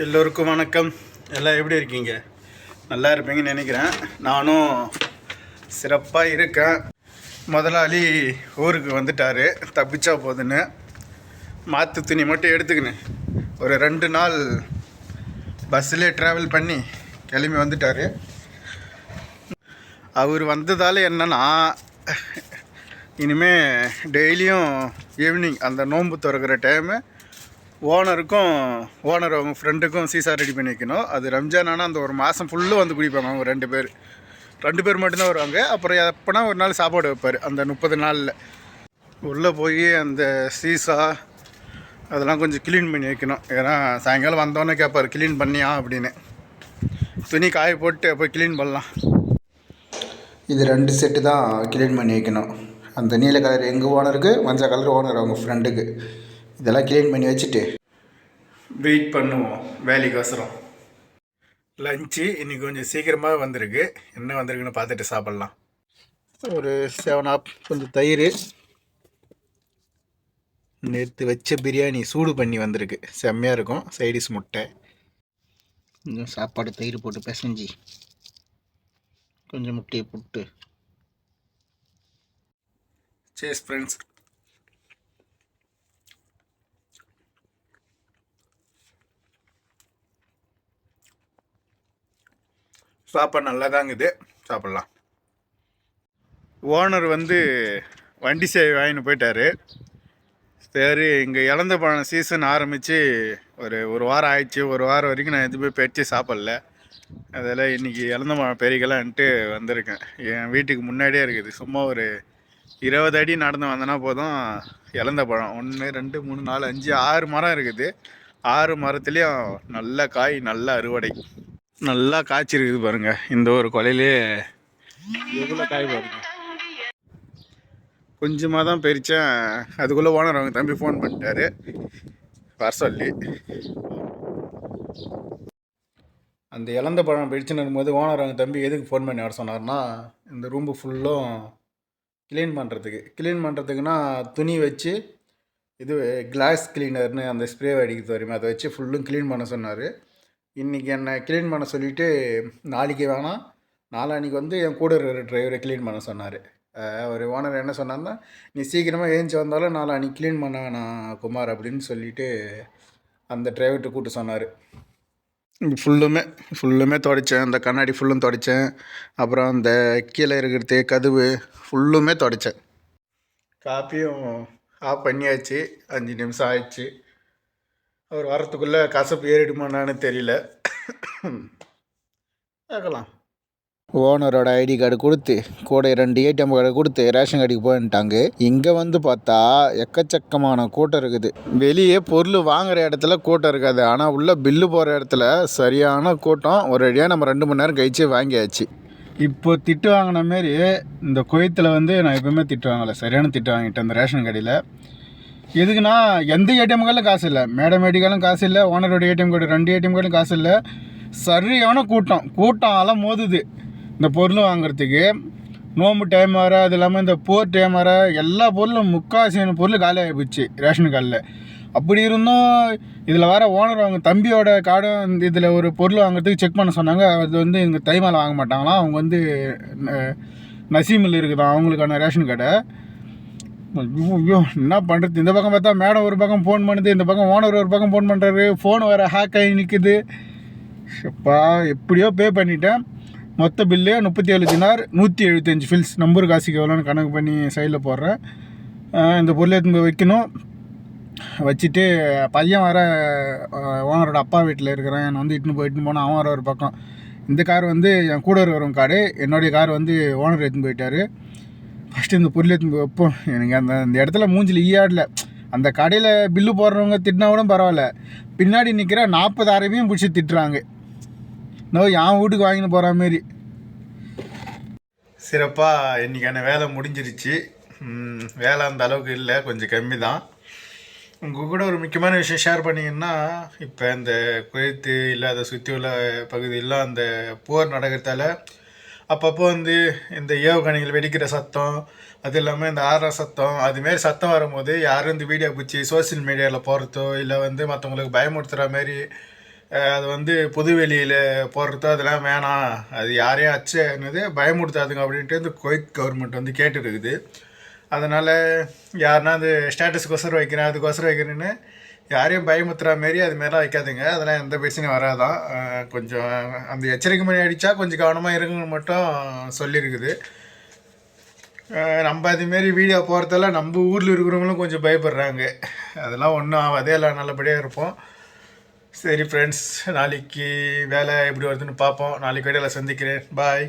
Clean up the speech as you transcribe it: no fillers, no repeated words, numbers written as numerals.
எல்லோருக்கும் வணக்கம். எல்லாம் எப்படி இருக்கீங்க? நல்லா இருப்பீங்கன்னு நினைக்கிறேன். நானும் சிறப்பாக இருக்கேன். முதலாளி ஊருக்கு வந்துட்டார், தப்பிச்சா போதுன்னு. மாற்று துணி மட்டும் எடுத்துக்கின்னு ஒரு 2 நாள் பஸ்ஸிலே ட்ராவல் பண்ணி கிளம்பி வந்துட்டார். அவர் வந்ததால் என்னன்னா, இனிமேல் டெய்லியும் ஈவினிங் அந்த நோன்பு திறக்கிற டைமு ஓனர் அவங்க ஃப்ரெண்டுக்கும் சீசா ரெடி பண்ணி வைக்கணும். அது ரம்ஜான் ஆனால் அந்த ஒரு மாதம் ஃபுல்லும் வந்து குடிப்பாங்க. அவங்க 2 பேர் மட்டும்தான் வருவாங்க. அப்புறம் எப்போனா ஒரு நாள் சாப்பாடு வைப்பார். அந்த 30 நாளில் உள்ளே போய் அந்த சீசா அதெல்லாம் கொஞ்சம் க்ளீன் பண்ணி வைக்கணும். ஏன்னா சாயங்காலம் வந்தோன்னே கேட்பார், க்ளீன் பண்ணியா அப்படின்னு. துணி காய போட்டு போய் க்ளீன் பண்ணலாம். இது 2 செட்டு தான் க்ளீன் பண்ணி வைக்கணும். அந்த நீல கலர் எங்கள் ஓனருக்கு, மஞ்சள் கலர் ஓனர் அவங்க ஃப்ரெண்டுக்கு. இதெல்லாம் க்ளீன் பண்ணி வச்சுட்டு வெயிட் பண்ணுவோம் வேலைக்கோசரம். லஞ்சு இன்றைக்கி கொஞ்சம் சீக்கிரமாக வந்திருக்கு. என்ன வந்திருக்குன்னு பார்த்துட்டு சாப்பிட்லாம். ஒரு 7 ஆப், கொஞ்சம் தயிர், நேற்று வச்ச பிரியாணி சூடு பண்ணி வந்திருக்கு, செம்மையாக இருக்கும். சைடிஸ் முட்டை, கொஞ்சம் சாப்பாடு தயிர் போட்டு பிசைஞ்சி கொஞ்சம் முட்டையை போட்டு. சேஸ் ஃப்ரெண்ட்ஸ். சாப்பாடு நல்லா தாங்குது, சாப்பிட்லாம். ஓனர் வந்து வண்டி சேவை வாங்கின்னு போயிட்டார். சரி, இங்கே இலந்த பழம் சீசன் ஆரம்பித்து ஒரு வாரம் ஆயிடுச்சு. ஒரு வாரம் வரைக்கும் நான் எதுவுமே பறித்து சாப்பிட்ல. அதில் இன்றைக்கி இலந்த பழம் பெரிக்கலான்ட்டு வந்திருக்கேன். என் வீட்டுக்கு முன்னாடியே இருக்குது. சும்மா ஒரு 20 அடி நடந்து வந்தனா போதும். இலந்த பழம் 1 2 3 4 5 6 மரம் இருக்குது. 6 மரத்துலேயும் நல்ல காய், நல்ல அறுவடை, நல்லா காய்ச்சிருக்குது பாருங்கள். இந்த ஒரு கொலையிலே எவ்வளோ காய் பாருங்க. கொஞ்சமாக தான் பறித்தேன். அதுக்குள்ளே ஓனர் அவங்க தம்பி ஃபோன் பண்ணிட்டாரு வர சொல்லி. அந்த இலந்த பழம் பறிச்சுன்னு போது ஓனர் அவங்க தம்பி எதுக்கு ஃபோன் பண்ணி வர சொன்னார்னா, இந்த ரூம்பு ஃபுல்லும் க்ளீன் பண்ணுறதுக்குன்னா துணி வச்சு இது கிளாஸ் கிளீனர்னு அந்த ஸ்ப்ரே அடிக்கிறது வரையுமே அதை வச்சு ஃபுல்லும் க்ளீன் பண்ண சொன்னார். இன்றைக்கி என்னை க்ளீன் பண்ண சொல்லிவிட்டு நாளைக்கு வேணாம் நாளான்னைக்கு வந்து என் கூட இருக்கிற டிரைவரை க்ளீன் பண்ண சொன்னார். ஒரு ஓனர் என்ன சொன்னார்னா, நீ சீக்கிரமாக ஏஞ்சி வந்தாலும் நாளான்னைக்கு க்ளீன் பண்ண வேணாம் குமார் அப்படின்னு சொல்லிவிட்டு அந்த டிரைவர்கிட்ட கூப்பிட்டு சொன்னார். ஃபுல்லுமே துடைச்சேன். அந்த கண்ணாடி ஃபுல்லும் துடைச்சேன். அப்புறம் அந்த கீழே இருக்கிறது கதவு ஃபுல்லுமே துடைச்சேன். காப்பியும் ஆஃப் பண்ணியாச்சு. 5 நிமிஷம் ஆயிடுச்சு. அவர் வரத்துக்குள்ளே கசப்பு ஏறிடுமான்னு தெரியல. கேட்கலாம். ஓனரோட ஐடி கார்டு கொடுத்து கூட 2 ஏடிஎம் கார்டு கொடுத்து ரேஷன் கடைக்கு போயிட்டாங்க. இங்கே வந்து பார்த்தா எக்கச்சக்கமான கூட்டம் இருக்குது. வெளியே பொருள் வாங்குகிற இடத்துல கூட்டம் இருக்காது, ஆனால் உள்ள பில்லு போகிற இடத்துல சரியான கூட்டம். ஒரு அடியாக நம்ம 2 மணி நேரம் கழிச்சு வாங்கியாச்சு. இப்போ திட்டு வாங்கின மாரி இந்த குவைத்தில் வந்து நான் எப்பவுமே திட்டு வாங்கலை, சரியான திட்டு வாங்கிட்டேன் அந்த ரேஷன் கடையில். எதுக்குன்னா, எந்த ஏடிஎம் கார்டிலும் காசு இல்லை, மேடம் கார்டும் காசு இல்லை, ஓனரோட ஏடிஎம் கார்டு 2 ஏடிஎம் கார்டும் காசு இல்லை. சரியான கூட்டம் அலை மோதுது இந்த பொருள் வாங்குறதுக்கு. நோம்பு டைம் வர, அது இல்லாமல் இந்த போர் டைம் வர, எல்லா பொருளும் முக்கால்வாசியான பொருள் காலி ஆகிப்போச்சு ரேஷன் கார்டில். அப்படி இருந்தும் இதில் வர ஓனர் அவங்க தம்பியோட கார்டும் இதில் ஒரு பொருள் வாங்குறதுக்கு செக் பண்ண சொன்னாங்க. அது வந்து இங்கே தைமால் வாங்க மாட்டாங்களாம். அவங்க வந்து நசீமில் இருக்குதான் அவங்களுக்கான ரேஷன் கார்டை. ஐயோ என்ன பண்ணுறது. இந்த பக்கம் பார்த்தா மேடம் ஒரு பக்கம் ஃபோன் பண்ணுது, இந்த பக்கம் ஓனர் ஒரு பக்கம் ஃபோன் பண்ணுறாரு. ஃபோன் வேறு ஹேக் ஆகி நிற்குது. அப்பா எப்படியோ பே பண்ணிட்டேன். மொத்த பில்லு 37 தினார் 175 ஃபில்ஸ். நம்பர் காசுக்கு எவ்வளோன்னு கணக்கு பண்ணி சைடில் போடுறேன். இந்த பொருளை எடுத்து போய் வைக்கணும். வச்சுட்டு பையன் வர ஓனரோட அப்பா வீட்டில் இருக்கிறேன். என்னை வந்து இட்டுன்னு போனால் அவன் வர ஒரு பக்கம். இந்த கார் வந்து என் கூட இருக்கிறவங்க காரு, என்னுடைய கார் வந்து ஓனர் எடுத்துன்னு போயிட்டார். ஃபஸ்ட்டு இந்த பொருள் எடுத்துன்னு போய் வைப்போம். எனக்கு அந்த இடத்துல மூஞ்சில் ஈயாடல. அந்த கடையில் பில்லு போடுறவங்க திட்டினா கூட பரவாயில்ல, பின்னாடி நிற்கிற 40 ஆரையும் பிடிச்சி திட்டுறாங்க. என் வீட்டுக்கு வாங்கின்னு போகிற மாரி. சிறப்பாக இன்றைக்கான வேலை முடிஞ்சிருச்சு. வேலை அந்த அளவுக்கு இல்லை, கொஞ்சம் கம்மி தான். உங்கள் கூட ஒரு முக்கியமான விஷயம் ஷேர் பண்ணிங்கன்னா, இப்போ இந்த குவைத்து இல்லாத சுற்றி உள்ள பகுதியெல்லாம் அந்த போர் நடக்கிறதால அப்பப்போ வந்து இந்த ஏவுகணைகள் வெடிக்கிற சத்தம், அது இல்லாமல் இந்த ஆடுற சத்தம், அதுமாரி சத்தம் வரும்போது யாரும் இந்த வீடியோ பிடிச்சி சோசியல் மீடியாவில் போகிறதோ இல்லை வந்து மற்றவங்களுக்கு பயமுறுத்துகிற மாரி அது வந்து பொதுவெளியில் போடுறதோ அதெல்லாம் வேணாம், அது யாரையும் என்னது பயமுடுத்தாதுங்க அப்படின்ட்டு இந்த குவைத் கவர்மெண்ட் வந்து கேட்டுருக்குது. அதனால் யாருன்னா அது ஸ்டேட்டஸ்க்கொசரம் வைக்கிறேன் அதுக்கொசரம் வைக்கிறேன்னு யாரையும் பயமுத்துற மாரி அதுமாரிலாம் வைக்காதுங்க. அதெல்லாம் எந்த பிரச்சனையும் வராதான். கொஞ்சம் அந்த எச்சரிக்கை மணி அடித்தா கொஞ்சம் கவனமாக இருக்குன்னு மட்டும் சொல்லியிருக்குது. நம்ம அதுமாரி வீடியோ போகிறதெல்லாம் நம்ம ஊரில் இருக்கிறவங்களும் கொஞ்சம் பயப்படுறாங்க. அதெல்லாம் ஒன்றும் ஆகாதே, எல்லாம் நல்லபடியாக இருப்போம். சரி ஃப்ரெண்ட்ஸ், நாளைக்கு வேலை எப்படி வருதுன்னு பார்ப்போம். நாளைக்கு வீடியோவில் சந்திக்கிறேன். பாய்.